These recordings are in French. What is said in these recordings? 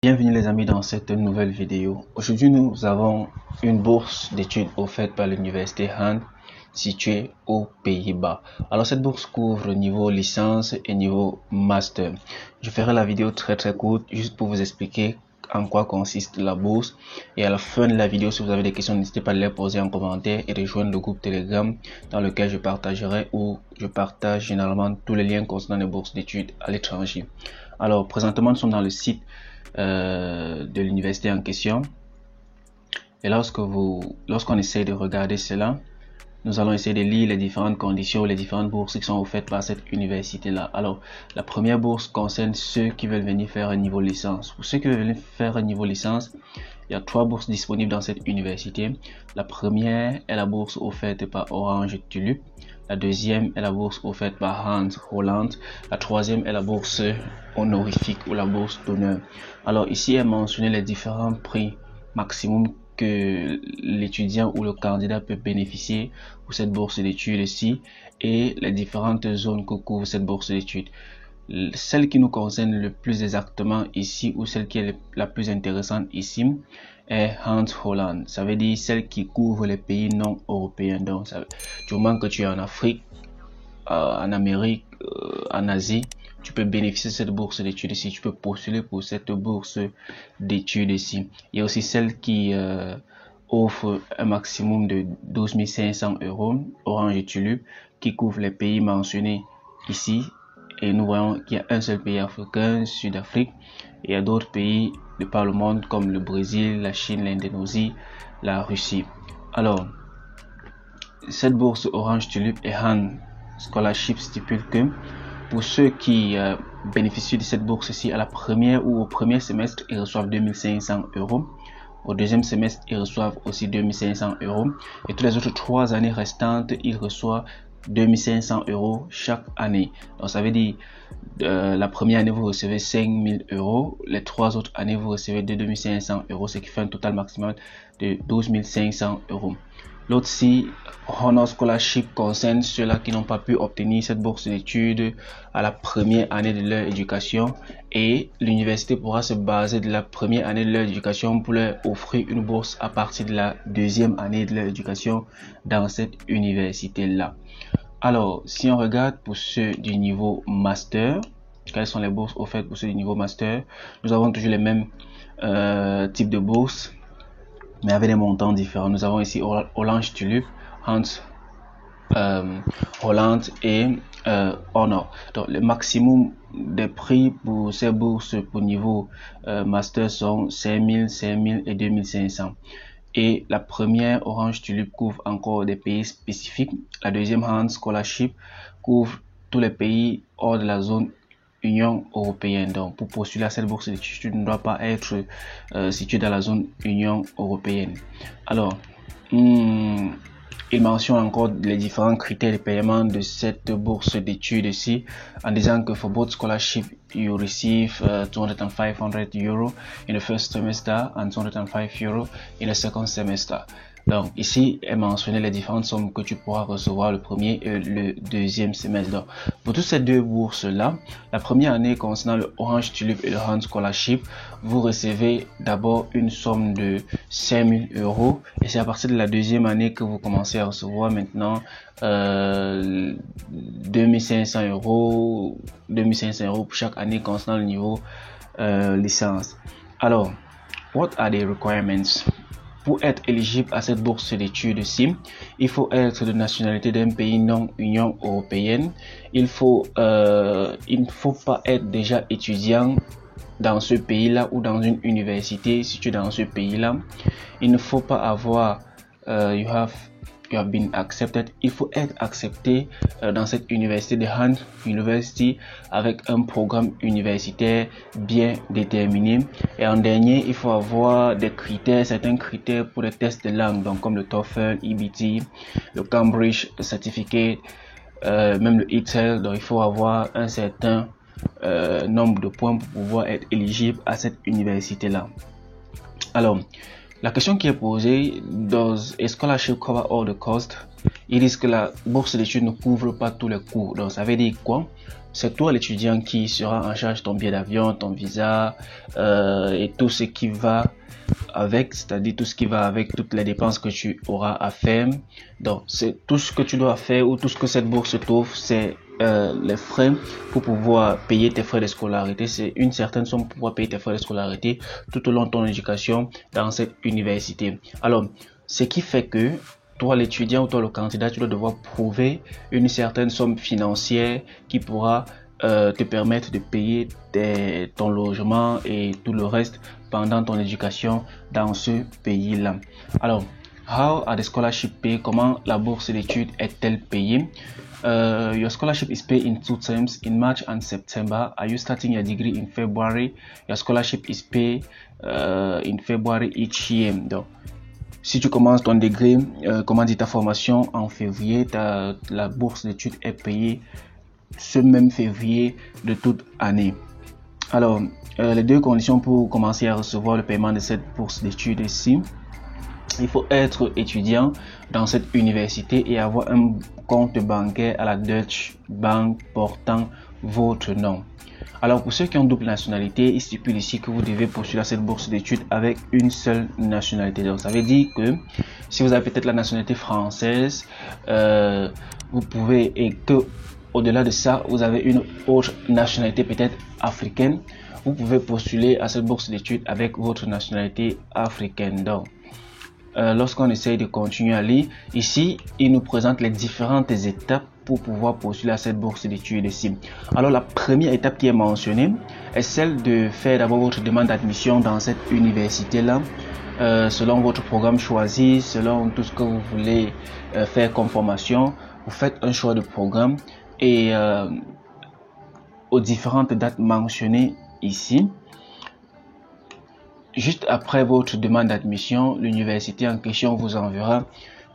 Bienvenue les amis dans cette nouvelle vidéo. Aujourd'hui nous avons une bourse d'études offerte par l'université Hand située aux Pays-Bas. Alors cette bourse couvre niveau licence et niveau master. Je ferai la vidéo très courte juste pour vous expliquer en quoi consiste la bourse, et à la fin de la vidéo, si vous avez des questions, n'hésitez pas à les poser en commentaire et rejoindre le groupe Telegram dans lequel je partagerai ou je partage généralement tous les liens concernant les bourses d'études à l'étranger. Alors présentement nous sommes dans le site de l'université en question, et lorsqu'on essaie de regarder cela, nous allons essayer de lire les différentes conditions, les différentes bourses qui sont offertes par cette université-là. Alors, la première bourse concerne ceux qui veulent venir faire un niveau licence. Pour ceux qui veulent venir faire un niveau licence, il y a 3 bourses disponibles dans cette université. La première est la bourse offerte par Orange Tulip. La deuxième est la bourse offerte par Hans Holland. La troisième est la bourse honorifique ou la bourse d'honneur. Alors, ici est mentionné les différents prix maximum que l'étudiant ou le candidat peut bénéficier pour cette bourse d'études ici, et les différentes zones que couvre cette bourse d'études. Celle qui nous concerne le plus exactement ici, ou celle qui est la plus intéressante ici, est Hans Holland. Ça veut dire celle qui couvre les pays non européens. Donc du moment que tu es en Afrique, en Amérique, en Asie, tu peux bénéficier de cette bourse d'études ici. Tu peux postuler pour cette bourse d'études ici. Il y a aussi celle qui offre un maximum de 12 500 €, Orange Tulip, qui couvre les pays mentionnés ici. Et nous voyons qu'il y a un seul pays africain, Sud-Afrique. Il y a d'autres pays de par le monde comme le Brésil, la Chine, l'Indonésie, la Russie. Alors, cette bourse Orange Tulip et Han Scholarship stipule que pour ceux qui bénéficient de cette bourse ici, à la première ou au premier semestre, ils reçoivent 2 500 €. Au deuxième semestre, ils reçoivent aussi 2 500 €. Et toutes les autres 3 années restantes, ils reçoivent 2 500 € chaque année. Donc ça veut dire la première année vous recevez 5 000 €, les 3 autres années vous recevez 2 500 €, ce qui fait un total maximal de 12 500 €. L'autre si Honor Scholarship concerne ceux-là qui n'ont pas pu obtenir cette bourse d'études à la première année de leur éducation, et l'université pourra se baser de la première année de leur éducation pour leur offrir une bourse à partir de la deuxième année de leur éducation dans cette université-là. Alors, si on regarde pour ceux du niveau master, quelles sont les bourses offertes pour ceux du niveau master? Nous avons toujours les mêmes types de bourses, mais avec des montants différents. Nous avons ici Orange Tulip, Hans Holland et Honor. Donc le maximum des prix pour ces bourses pour niveau master sont 5 000, 5 000 et 2 500. Et la première, Orange Tulip, couvre encore des pays spécifiques. La deuxième, Hans Scholarship, couvre tous les pays hors de la zone Union européenne. Donc pour postuler à cette bourse d'études, tu ne dois pas être situé dans la zone Union européenne. Alors, il mentionne encore les différents critères de paiement de cette bourse d'études ici, en disant que for both scholarship you receive 205 € in the first semester and 205 € in the second semester. Donc ici est mentionné les différentes sommes que tu pourras recevoir le premier et le deuxième semestre. Donc, pour toutes ces deux bourses là, la première année concernant le Orange Tulip et le Hans Scholarship, vous recevez d'abord une somme de 5 000 €, et c'est à partir de la deuxième année que vous commencez à recevoir maintenant 2 500 €, 2 500 € pour chaque année concernant le niveau licence. Alors, what are the requirements? Pour être éligible à cette bourse d'études-ci, il faut être de nationalité d'un pays non Union européenne. Il ne faut pas être déjà étudiant dans ce pays-là ou dans une université située dans ce pays-là. Il ne faut pas avoir you have been accepted. Il faut être accepté dans cette université de Hand University avec un programme universitaire bien déterminé. Et en dernier, il faut avoir des critères, certains critères pour les tests de langue, donc comme le TOEFL, EBT, le Cambridge Certificate, même le ETL. Donc il faut avoir un certain nombre de points pour pouvoir être éligible à cette université-là. Alors, la question qui est posée, does a scholarship cover all the costs? Ils disent que la bourse d'études ne couvre pas tous les coûts. Donc ça veut dire quoi? c'est toi l'étudiant qui sera en charge de ton billet d'avion, ton visa et tout ce qui va avec, c'est-à-dire tout ce qui va avec toutes les dépenses que tu auras à faire. Donc c'est tout ce que tu dois faire ou tout ce que cette bourse t'offre, c'est les frais pour pouvoir payer tes frais de scolarité. C'est une certaine somme pour pouvoir payer tes frais de scolarité tout au long de ton éducation dans cette université. Alors, ce qui fait que toi l'étudiant ou toi le candidat, tu dois devoir prouver une certaine somme financière qui pourra te permettre de payer ton logement et tout le reste pendant ton éducation dans ce pays-là. Alors, how are the scholarship paid? Comment la bourse d'études est-elle payée? Your scholarship is paid in 2 terms, in March and September. Are you starting your degree in February? Your scholarship is paid in February each year. Donc, si tu commences ton degré, ta formation en février, la bourse d'études est payée ce même février de toute année. Alors, les deux conditions pour commencer à recevoir le paiement de cette bourse d'études ici: il faut être étudiant dans cette université et avoir un compte bancaire à la Deutsche Bank portant votre nom. Alors, pour ceux qui ont double nationalité, il stipule ici que vous devez postuler à cette bourse d'études avec une seule nationalité. Donc, ça veut dire que si vous avez peut-être la nationalité française, vous pouvez, et que au-delà de ça, vous avez une autre nationalité peut-être africaine, vous pouvez postuler à cette bourse d'études avec votre nationalité africaine. Donc, lorsqu'on essaye de continuer à lire, ici, il nous présente les différentes étapes pour pouvoir postuler à cette bourse d'études ici. Alors, la première étape qui est mentionnée est celle de faire d'abord votre demande d'admission dans cette université-là, selon votre programme choisi, selon tout ce que vous voulez faire comme formation. Vous faites un choix de programme et aux différentes dates mentionnées ici. Juste après votre demande d'admission, l'université en question vous enverra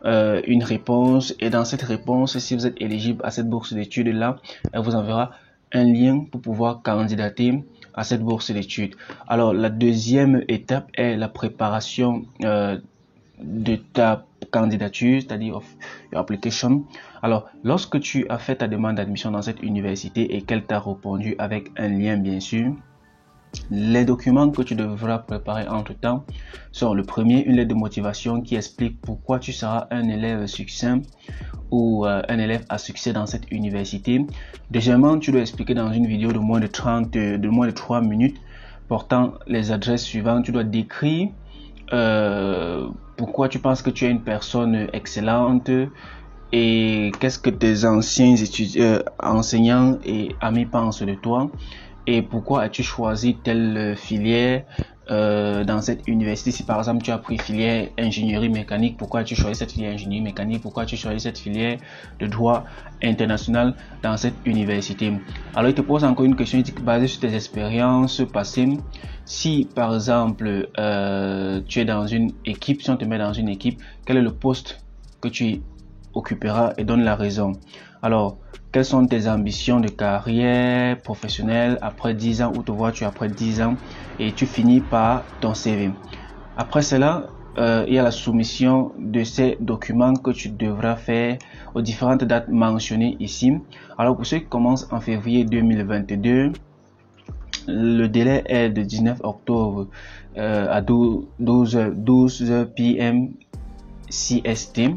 une réponse, et dans cette réponse, si vous êtes éligible à cette bourse d'études là, elle vous enverra un lien pour pouvoir candidater à cette bourse d'études. Alors, la deuxième étape est la préparation de ta candidature, c'est-à-dire of your application. Alors, lorsque tu as fait ta demande d'admission dans cette université et qu'elle t'a répondu avec un lien, bien sûr, les documents que tu devras préparer entre-temps sont: le premier, une lettre de motivation qui explique pourquoi tu seras un élève succinct ou un élève à succès dans cette université. Deuxièmement, tu dois expliquer dans une vidéo de moins de 3 minutes portant les adresses suivantes. Tu dois décrire pourquoi tu penses que tu es une personne excellente et qu'est-ce que tes anciens enseignants et amis pensent de toi, et pourquoi as-tu choisi telle filière dans cette université. Si par exemple tu as pris filière ingénierie mécanique, pourquoi as-tu choisi cette filière ingénierie mécanique? Pourquoi as-tu choisi cette filière de droit international dans cette université? Alors il te pose encore une question basée sur tes expériences passées. Si par exemple tu es dans une équipe, si on te met dans une équipe, quel est le poste que tu occuperas, et donne la raison. Alors, quelles sont tes ambitions de carrière professionnelle après 10 ans, où te vois-tu après 10 ans, et tu finis par ton CV. Après cela, il y a la soumission de ces documents que tu devras faire aux différentes dates mentionnées ici. Alors, pour ceux qui commencent en février 2022, le délai est de 19 octobre à 12 p.m. CST.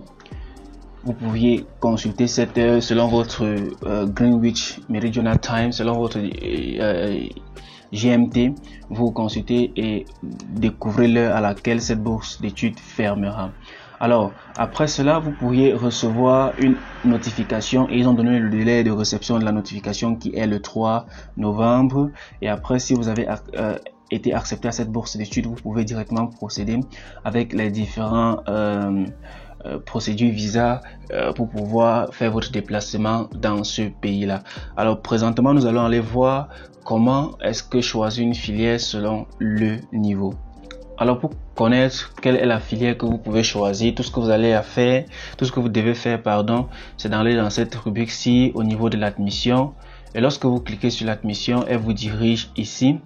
Vous pouviez consulter cette heure selon votre Greenwich Meridional Time, selon votre GMT. Vous consultez et découvrez l'heure à laquelle cette bourse d'études fermera. Alors, après cela, vous pourriez recevoir une notification, et ils ont donné le délai de réception de la notification qui est le 3 novembre. Et après, si vous avez été accepté à cette bourse d'études, vous pouvez directement procéder avec les différents procédure visa pour pouvoir faire votre déplacement dans ce pays-là. Alors présentement, nous allons aller voir comment est-ce que choisir une filière selon le niveau. Alors pour connaître quelle est la filière que vous pouvez choisir, tout ce que vous allez à faire, tout ce que vous devez faire, c'est d'aller dans cette rubrique-ci au niveau de l'admission. Et lorsque vous cliquez sur l'admission, elle vous dirige ici,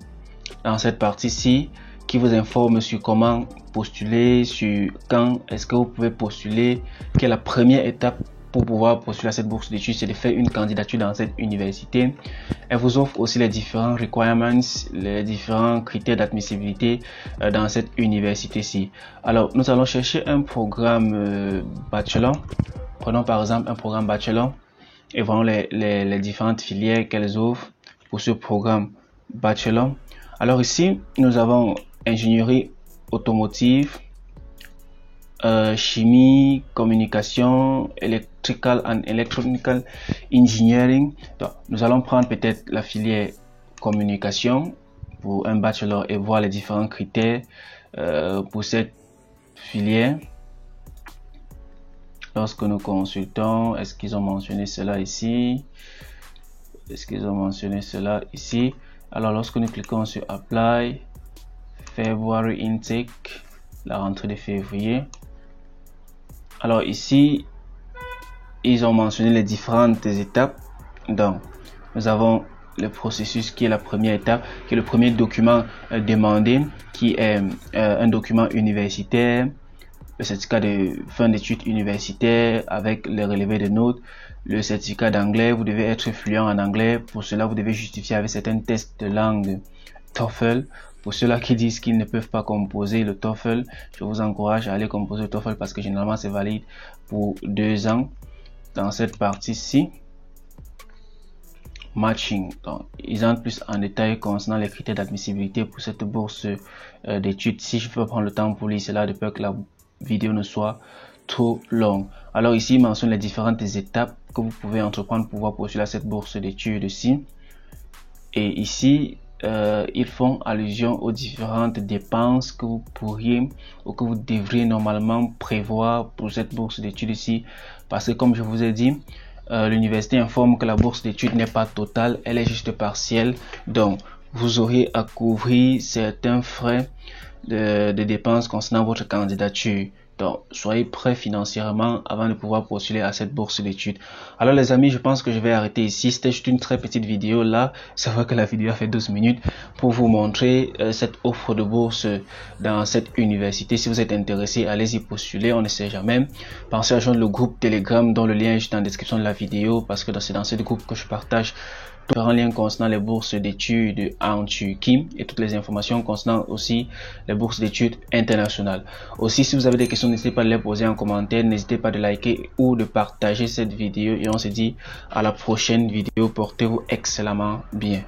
dans cette partie-ci, qui vous informe sur comment postuler, sur quand est-ce que vous pouvez postuler, qui est la première étape pour pouvoir postuler à cette bourse d'études, c'est de faire une candidature dans cette université. Elle vous offre aussi les différents requirements, les différents critères d'admissibilité dans cette université-ci. Alors, nous allons chercher un programme bachelor. Prenons par exemple un programme bachelor et voyons les différentes filières qu'elles offrent pour ce programme bachelor. Alors ici, nous avons ingénierie automotive, chimie, communication, electrical and electronical engineering. Donc, nous allons prendre peut-être la filière communication pour un bachelor et voir les différents critères pour cette filière. Lorsque nous consultons, est-ce qu'ils ont mentionné cela ici? Est-ce qu'ils ont mentionné cela ici? Alors, lorsque nous cliquons sur Apply, February Intake, la rentrée de février. Alors ici, ils ont mentionné les différentes étapes. Donc, nous avons le processus qui est la première étape, qui est le premier document demandé, qui est un document universitaire, le certificat de fin d'études universitaires avec les relevés de notes, le certificat d'anglais. Vous devez être fluent en anglais. Pour cela, vous devez justifier avec certains tests de langue TOEFL. Pour ceux-là qui disent qu'ils ne peuvent pas composer le TOEFL, je vous encourage à aller composer le TOEFL parce que généralement c'est valide pour 2 ans. Dans cette partie-ci, matching. Donc, ils entrent plus en détail concernant les critères d'admissibilité pour cette bourse d'études. Si je peux prendre le temps pour lire cela, de peur que la vidéo ne soit trop longue. Alors ici, il mentionne les différentes étapes que vous pouvez entreprendre pour pouvoir postuler à cette bourse d'études-ci. Et ici, ils font allusion aux différentes dépenses que vous pourriez ou que vous devriez normalement prévoir pour cette bourse d'études ici, parce que comme je vous ai dit, l'université informe que la bourse d'études n'est pas totale, elle est juste partielle. Donc vous aurez à couvrir certains frais de dépenses concernant votre candidature. Donc, soyez prêts financièrement avant de pouvoir postuler à cette bourse d'études. Alors les amis, je pense que je vais arrêter ici. C'était juste une très petite vidéo là. C'est vrai que la vidéo a fait 12 minutes pour vous montrer cette offre de bourse dans cette université. Si vous êtes intéressé, allez-y postuler. On ne sait jamais. Pensez à joindre le groupe Telegram dont le lien est juste en description de la vidéo, parce que c'est dans ce groupe que je partage différents liens concernant les bourses d'études en Turquie et toutes les informations concernant aussi les bourses d'études internationales. Aussi, si vous avez des questions, n'hésitez pas à les poser en commentaire, n'hésitez pas de liker ou de partager cette vidéo et on se dit à la prochaine vidéo. Portez-vous excellemment bien.